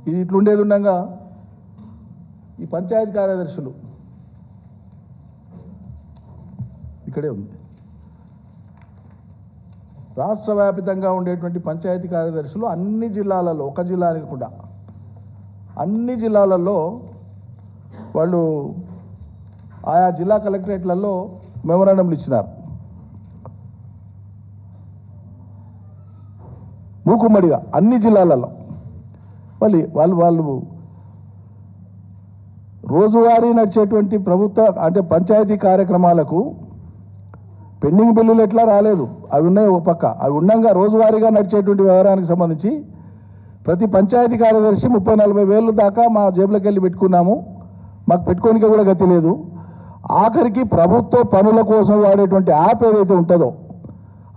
ఇది ఇట్లుండేది ఉండగా ఈ పంచాయతీ కార్యదర్శులు ఇక్కడే ఉంది. రాష్ట్ర వ్యాప్తంగా ఉండేటువంటి పంచాయతీ కార్యదర్శులు అన్ని జిల్లాలలో, ఒక జిల్లానికి కూడా అన్ని జిల్లాలలో వాళ్ళు ఆయా జిల్లా కలెక్టరేట్లలో మెమోరాండంలు ఇచ్చినారు. మూకుమ్మడిగా అన్ని జిల్లాలలో వాళ్ళు రోజువారీ నడిచేటువంటి ప్రభుత్వ అంటే పంచాయతీ కార్యక్రమాలకు పెండింగ్ బిల్లులు ఎట్లా రాలేదు, అవి ఉన్నాయి ఒక పక్క. అవి ఉండగా రోజువారీగా నడిచేటువంటి వ్యవహారానికి సంబంధించి ప్రతి పంచాయతీ కార్యదర్శి 30-40 వేలు దాకా మా జేబులోకి వెళ్ళి పెట్టుకున్నాము. మాకు పెట్టుకోనికే కూడా గతి లేదు. ఆఖరికి ప్రభుత్వ పనుల కోసం వాడేటువంటి యాప్ ఏదైతే ఉంటుందో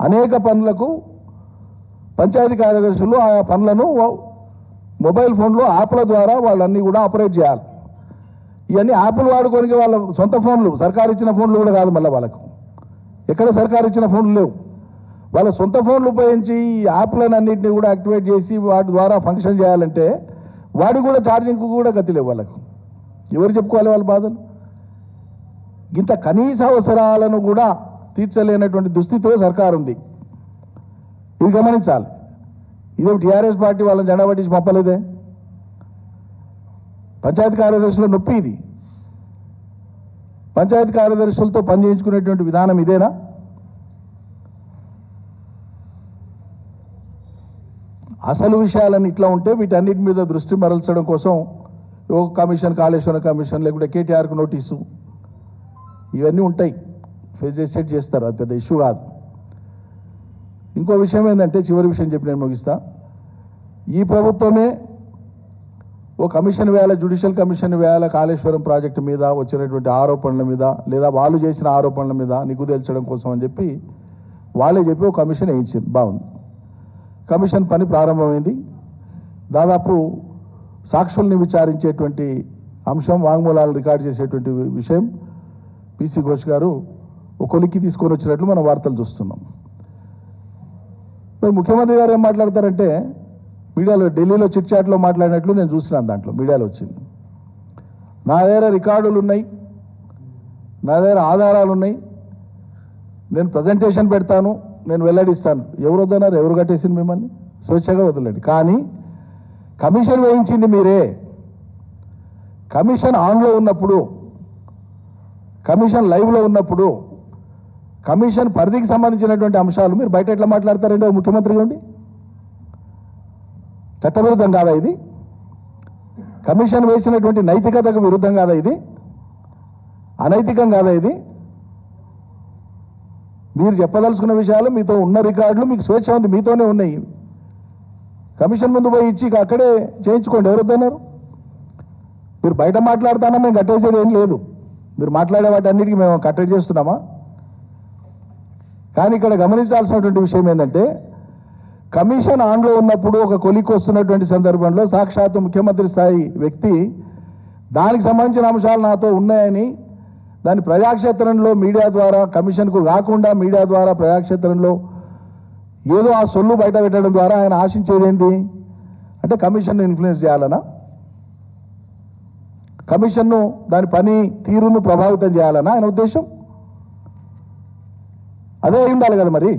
అనేక పనులకు పంచాయతీ కార్యదర్శులు ఆ పనులను మొబైల్ ఫోన్లో యాప్ల ద్వారా వాళ్ళన్నీ కూడా ఆపరేట్ చేయాలి. ఇవన్నీ యాప్లు వాడుకోనికి వాళ్ళ సొంత ఫోన్లు, సర్కారు ఇచ్చిన ఫోన్లు కూడా కాదు. మళ్ళీ వాళ్ళకు ఎక్కడ సర్కారు ఇచ్చిన ఫోన్లు లేవు. వాళ్ళ సొంత ఫోన్లు ఉపయోగించి ఈ యాప్లను అన్నింటినీ కూడా యాక్టివేట్ చేసి వాటి ద్వారా ఫంక్షన్ చేయాలంటే వాడికి కూడా ఛార్జింగ్కు కూడా గతి లేవు. వాళ్ళకు ఎవరు చెప్పుకోవాలి వాళ్ళ బాధలు? ఇంత కనీస అవసరాలను కూడా తీర్చలేనటువంటి దుస్థితిలో సర్కారు ఉంది. ఇది గమనించాలి. ఇదే టీఆర్ఎస్ పార్టీ వాళ్ళని జెండా పట్టించి పంపలేదే. పంచాయతీ కార్యదర్శుల నొప్పి ఇది. పంచాయతీ కార్యదర్శులతో పనిచేయించుకునేటువంటి విధానం ఇదేనా? అసలు విషయాలన్నీ ఇట్లా ఉంటే వీటన్నిటి మీద దృష్టి మరల్చడం కోసం ఒక కమిషన్, కాళేశ్వరం కమిషన్, లేకుంటే కేటీఆర్కు నోటీసు, ఇవన్నీ ఉంటాయి. సెట్ చేస్తారు, అది పెద్ద ఇష్యూ కాదు. ఇంకో విషయం ఏంటంటే, చివరి విషయం చెప్పి నేను ముగిస్తా. ఈ ప్రభుత్వమే ఓ కమిషన్ వేయాల, జ్యుడిషియల్ కమిషన్ వేయాల, కాళేశ్వరం ప్రాజెక్టు మీద వచ్చినటువంటి ఆరోపణల మీద లేదా వాళ్ళు చేసిన ఆరోపణల మీద నిగ్గు తేల్చడం కోసం అని చెప్పి వాళ్ళే చెప్పి ఒక కమిషన్ వేయించింది. బాగుంది. కమిషన్ పని ప్రారంభమైంది. దాదాపు సాక్షుల్ని విచారించేటువంటి అంశం, వాంగ్మూలాలు రికార్డు చేసేటువంటి విషయం పీసీ ఘోష్ గారు ఒక కొలిక్కి తీసుకొని వచ్చినట్లు మనం వార్తలు చూస్తున్నాం. మరి ముఖ్యమంత్రి గారు ఏం మాట్లాడతారంటే, మీడియాలో ఢిల్లీలో చిట్ చాట్లో మాట్లాడినట్లు నేను చూసినాను. దాంట్లో మీడియాలో వచ్చింది, నా దగ్గర రికార్డులు ఉన్నాయి, నా దగ్గర ఆధారాలు ఉన్నాయి, నేను ప్రజెంటేషన్ పెడతాను, నేను వెల్లడిస్తాను. ఎవరు వద్దన్నారు? ఎవరు కట్టేసింది మిమ్మల్ని? స్వేచ్ఛగా వదలండి. కానీ కమిషన్ వేయించింది మీరే. కమిషన్ ఆన్లో ఉన్నప్పుడు, కమిషన్ లైవ్లో ఉన్నప్పుడు, కమిషన్ పరిధికి సంబంధించినటువంటి అంశాలు మీరు బయట ఎట్లా మాట్లాడతారండి? ముఖ్యమంత్రిగా ఉండి చట్టవిరుద్ధం కాదా ఇది? కమిషన్ వేసినటువంటి నైతికతకు విరుద్ధం కాదా ఇది? అనైతికం కాదా ఇది? మీరు చెప్పదలుచుకున్న విషయాలు, మీతో ఉన్న రికార్డులు, మీకు స్వేచ్ఛ ఉంది, మీతోనే ఉన్నాయి. కమిషన్ ముందు పోయి ఇచ్చి అక్కడే చేయించుకోండి. ఎవరు వద్దన్నారు? మీరు బయట మాట్లాడుతానా మేము కట్టేసేది ఏం లేదు. మీరు మాట్లాడే వాటి అన్నిటికీ మేము కట్టడి చేస్తున్నామా? కానీ ఇక్కడ గమనించాల్సినటువంటి విషయం ఏంటంటే, కమిషన్ ఆన్లో ఉన్నప్పుడు ఒక కొలికి వస్తున్నటువంటి సందర్భంలో సాక్షాత్తు ముఖ్యమంత్రి స్థాయి వ్యక్తి దానికి సంబంధించిన అంశాలు నాతో ఉన్నాయని దాని ప్రజాక్షేత్రంలో మీడియా ద్వారా, కమిషన్కు రాకుండా మీడియా ద్వారా ప్రజాక్షేత్రంలో ఏదో ఆ సొల్లు బయట పెట్టడం ద్వారా ఆయన ఆశించేది ఏంటి అంటే కమిషన్ను ఇన్ఫ్లుయెన్స్ చేయాలనా, కమిషన్ను దాని పని తీరును ప్రభావితం చేయాలనా ఆయన ఉద్దేశం? అదే అయి ఉండాలి కదా మరి.